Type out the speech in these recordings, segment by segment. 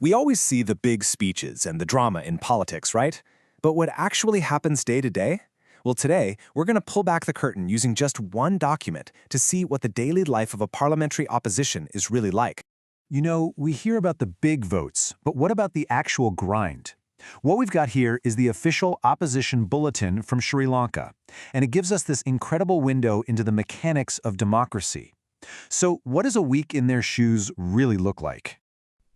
We always see the big speeches and the drama in politics, right? But what actually happens day to day? Well, today, we're going to pull back the curtain using just one document to see what the daily life of a parliamentary opposition is really like. You know, we hear about the big votes, but what about the actual grind? What we've got here is the official Opposition Bulletin from Sri Lanka, and it gives us this incredible window into the mechanics of democracy. So what does a week in their shoes really look like?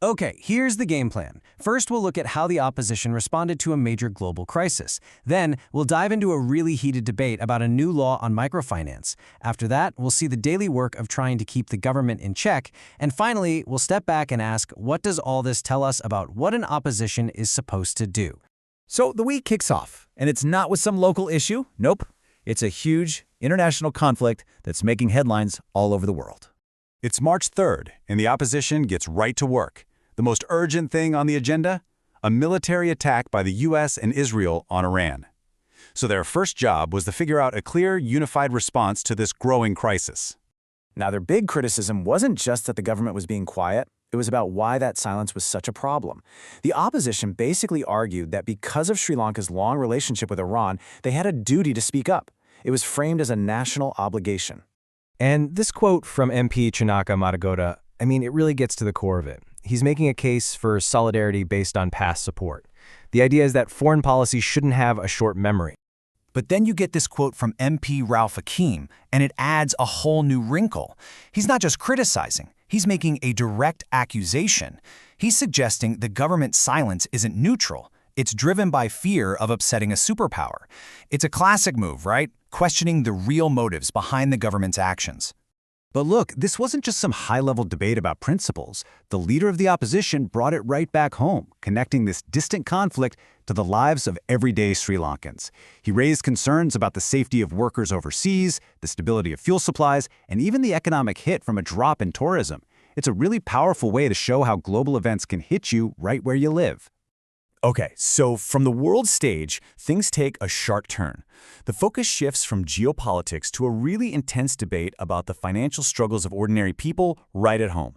Okay, here's the game plan. First, we'll look at how the opposition responded to a major global crisis. Then, we'll dive into a really heated debate about a new law on microfinance. After that, we'll see the daily work of trying to keep the government in check. And finally, we'll step back and ask, what does all this tell us about what an opposition is supposed to do? So the week kicks off, and it's not with some local issue. Nope. It's a huge international conflict that's making headlines all over the world. It's March 3rd, and the opposition gets right to work. The most urgent thing on the agenda? A military attack by the US and Israel on Iran. So their first job was to figure out a clear, unified response to this growing crisis. Now, their big criticism wasn't just that the government was being quiet, it was about why that silence was such a problem. The opposition basically argued that because of Sri Lanka's long relationship with Iran, they had a duty to speak up. It was framed as a national obligation. And this quote from MP 𝗙𝗢𝗕𝗦𝗧𝗧𝗦𝗧𝗧, I mean, it really gets to the core of it. He's making a case for solidarity based on past support. The idea is that foreign policy shouldn't have a short memory. But then you get this quote from MP 𝗦𝗨𝗕𝗦𝗧𝗧𝗦𝗧𝗧, and it adds a whole new wrinkle. He's not just criticizing, he's making a direct accusation. He's suggesting the government's silence isn't neutral. It's driven by fear of upsetting a superpower. It's a classic move, right? Questioning the real motives behind the government's actions. But look, this wasn't just some high-level debate about principles. The leader of the opposition brought it right back home, connecting this distant conflict to the lives of everyday Sri Lankans. He raised concerns about the safety of workers overseas, the stability of fuel supplies, and even the economic hit from a drop in tourism. It's a really powerful way to show how global events can hit you right where you live. Okay, so from the world stage, things take a sharp turn. The focus shifts from geopolitics to a really intense debate about the financial struggles of ordinary people right at home.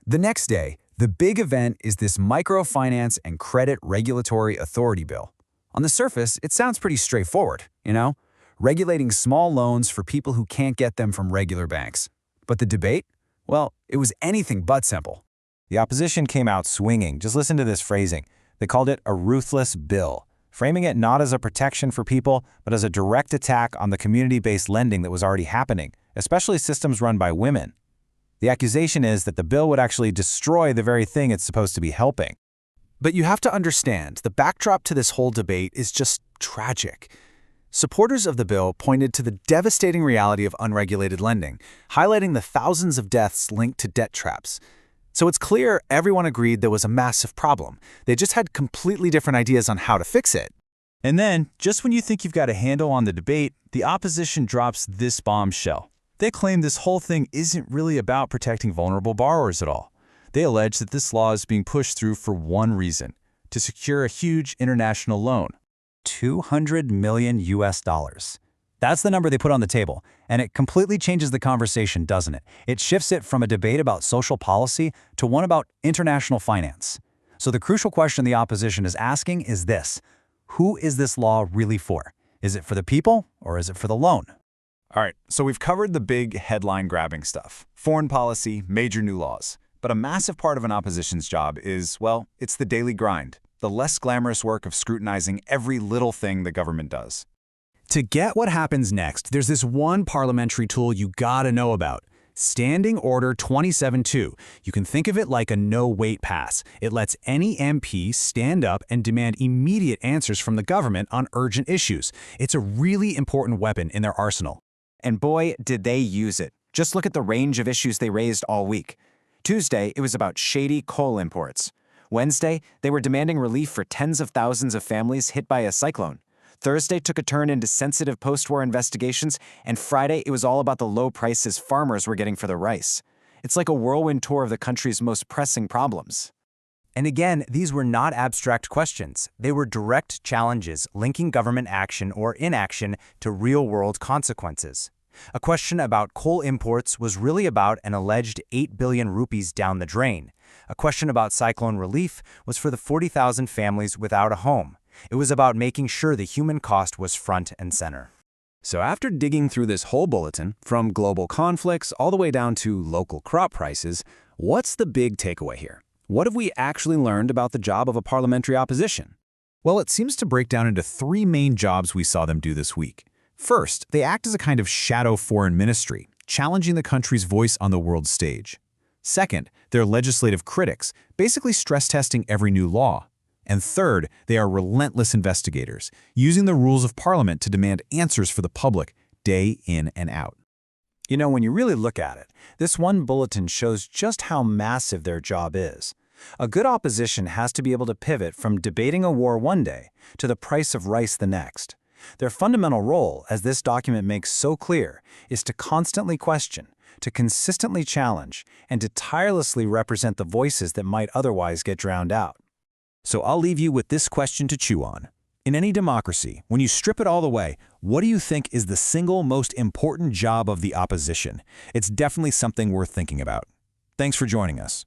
The next day, the big event is this Microfinance and Credit Regulatory Authority bill. On the surface, it sounds pretty straightforward, you know? Regulating small loans for people who can't get them from regular banks. But the debate? Well, it was anything but simple. The opposition came out swinging. Just listen to this phrasing. They called it a ruthless bill, framing it not as a protection for people, but as a direct attack on the community-based lending that was already happening, especially systems run by women. The accusation is that the bill would actually destroy the very thing it's supposed to be helping. But you have to understand, the backdrop to this whole debate is just tragic. Supporters of the bill pointed to the devastating reality of unregulated lending, highlighting the thousands of deaths linked to debt traps. So it's clear everyone agreed there was a massive problem. They just had completely different ideas on how to fix it. And then, just when you think you've got a handle on the debate, the opposition drops this bombshell. They claim this whole thing isn't really about protecting vulnerable borrowers at all. They allege that this law is being pushed through for one reason: to secure a huge international loan. $200 million. That's the number they put on the table, and it completely changes the conversation, doesn't it? It shifts it from a debate about social policy to one about international finance. So the crucial question the opposition is asking is this: who is this law really for? Is it for the people, or is it for the loan? All right, so we've covered the big headline-grabbing stuff. Foreign policy, major new laws. But a massive part of an opposition's job is, well, it's the daily grind, the less glamorous work of scrutinizing every little thing the government does. To get what happens next, there's this one parliamentary tool you gotta know about: Standing Order 27-2. You can think of it like a no-wait pass. It lets any MP stand up and demand immediate answers from the government on urgent issues. It's a really important weapon in their arsenal. And boy, did they use it. Just look at the range of issues they raised all week. Tuesday, it was about shady coal imports. Wednesday, they were demanding relief for tens of thousands of families hit by a cyclone. Thursday took a turn into sensitive post-war investigations, and Friday it was all about the low prices farmers were getting for their rice. It's like a whirlwind tour of the country's most pressing problems. And again, these were not abstract questions. They were direct challenges linking government action or inaction to real-world consequences. A question about coal imports was really about an alleged 8 billion rupees down the drain. A question about cyclone relief was for the 40,000 families without a home. It was about making sure the human cost was front and center. So after digging through this whole bulletin, from global conflicts all the way down to local crop prices, what's the big takeaway here? What have we actually learned about the job of a parliamentary opposition? Well, it seems to break down into 3 main jobs we saw them do this week. First, they act as a kind of shadow foreign ministry, challenging the country's voice on the world stage. Second, they're legislative critics, basically stress-testing every new law. And third, they are relentless investigators, using the rules of Parliament to demand answers for the public, day in and out. You know, when you really look at it, this one bulletin shows just how massive their job is. A good opposition has to be able to pivot from debating a war one day to the price of rice the next. Their fundamental role, as this document makes so clear, is to constantly question, to consistently challenge, and to tirelessly represent the voices that might otherwise get drowned out. So I'll leave you with this question to chew on. In any democracy, when you strip it all away, what do you think is the single most important job of the opposition? It's definitely something worth thinking about. Thanks for joining us.